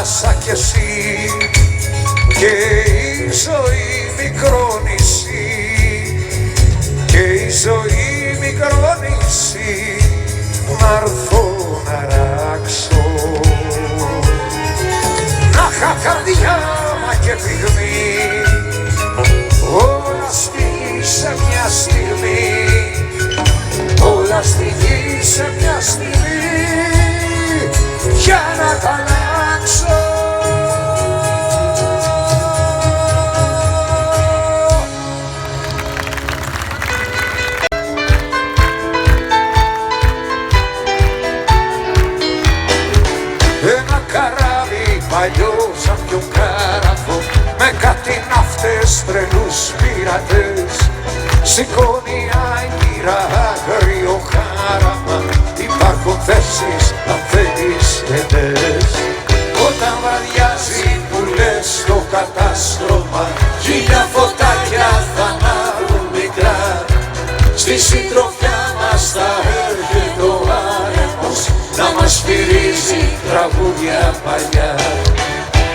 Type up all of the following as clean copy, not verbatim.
θάλασσα κι εσύ και η ζωή μικρό νησί και η ζωή μικρό νησί να'ρθώ να ράξω. Να είχα καρδιά μα και πυγμή, όλα στη γη σε μια στιγμή, όλα στη γη σε μια στιγμή, για να τα αλλάξω. Ένα καράβι παλιό σαν πιο κάραβο, με κάτι ναύτες τρελούς πειρατές, σηκώνει άγκυρα άγριο χάραμα, υπάρχουν θέσεις αν θέλεις κεντές. Όταν βραδιάζει που λες το κατάστρωμα, χίλια φωτάκια θα ανάβουν μικρά, στη συντροφιά μας θα έρχεται ο άνεμος να μας φυρίζει τραγούδια παλιά.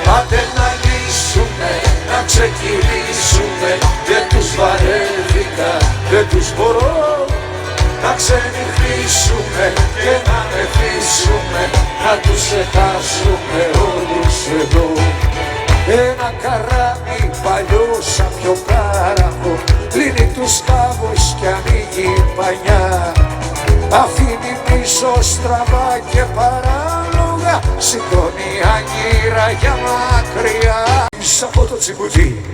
Πάτε να λύσουμε, να ξεκινήσουμε, δεν τους βαρέθηκα, δεν τους μπορώ, να ξενυχτήσουμε και να μεθύσουμε, να τους ξεχάσουμε όλους εδώ. Ένα καράβι παλιό σαν πιο κάραβο, κλείνει τους κάβους κι ανοίγει πανιά, αφήνει πίσω στραβά και παράλογα, σηκώνει άγκυρα για μακριά. Σ' από το τσιμπουτί,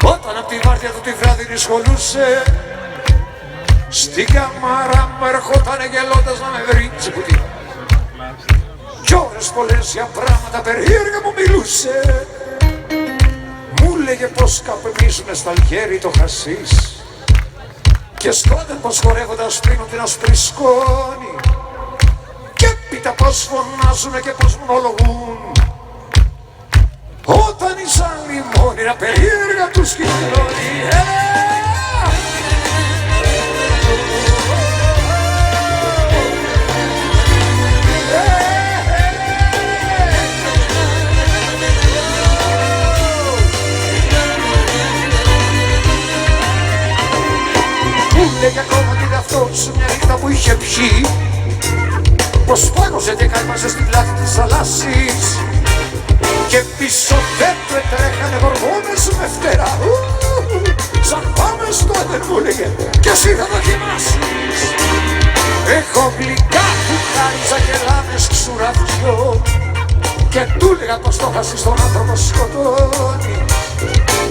όταν απ' τη βάρδια του τη βράδυ δυσκολούσε, στην καμάρα μου ερχότανε γελώντας να με βρει τσιμπουτί. Κι ώρες πολλές για πράγματα περίεργα μου μιλούσε, μου λέγε πως καπνίζουνε στα αλγέρι το χασίς και σκόνται πως χορεύοντας πίνουν την άσπρη σκόνη, και πίτα πως φωνάζουνε και πως μονολογούν όταν οι σαν λιμόνια περίεργα τους κυκλώνει. Λέγε ακόμα την αυτό σου μια νύχτα που είχε πιει, πως πάγωσε και κάλμαζε στην πλάτη της θαλάσσης και πίσω δεν του έτρεχανε γοργόνες με φτερά. Σαν πάμε στο Έδεν μου λέγε κι εσύ θα δοκιμάσεις. Έχω γλυκά που χάριζα και λάμες ξουραφιών και του λέγα πως το χασίς τον άνθρωπο σκοτώνει,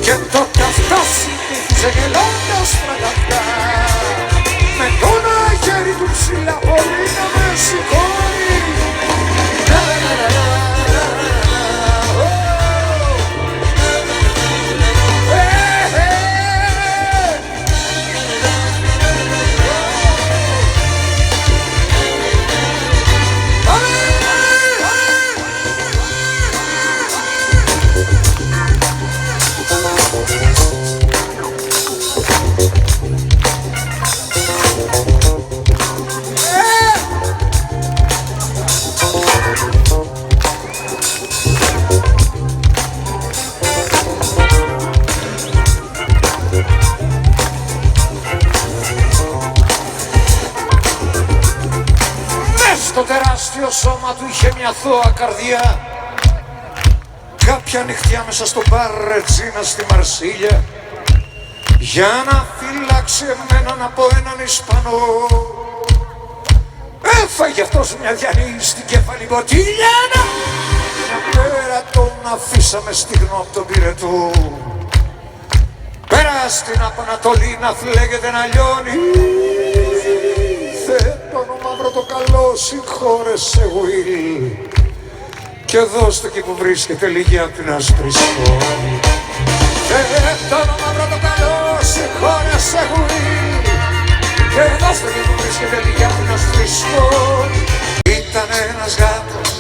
και τότε αυτό συνήθιζε γελώντας πραγματικά, με το ένα χέρι του ψηλά μπορεί να με σηκώνει. Στο τεράστιο σώμα του είχε μια θώα καρδιά, κάποια νυχτιά μέσα στο μπαρ Ρετζίνα στη Μαρσίλια, για να φυλάξει εμέναν από έναν Ισπανό. Έφαγε αυτός μια διανή στην κεφαλή μποτήλια, μια μέρα τον αφήσαμε στιγνό από τον πυρετό. Πέρα στην Απανατολή να φλέγεται να λιώνει, θέτωνο μαύρο το καλό, συγχώρεσε Will, και δώστε εκεί που βρίσκεται λίγη απ' την άσπρη σκόνη. Θέτωνο μαύρο το καλό, συγχώρεσε Will, και δώστε εκεί που βρίσκεται λίγη απ' την άσπρη σκόνη. Ήταν ένας γάτος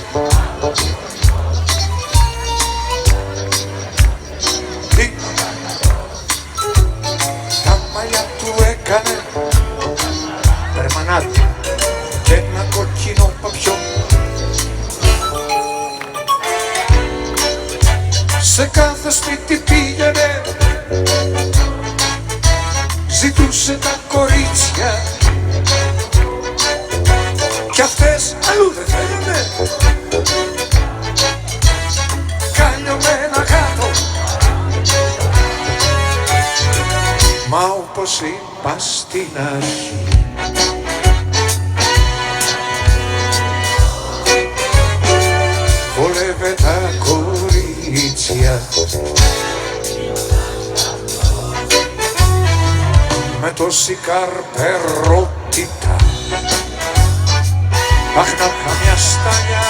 τα μαλλιά του έκανε περμανάτι και ένα κοκκινό παπιό. όπως είπα στην αρχή. Βολεύε τα κορίτσια με τόση καρπερότητα. Αχ, να είχα μια σταλιά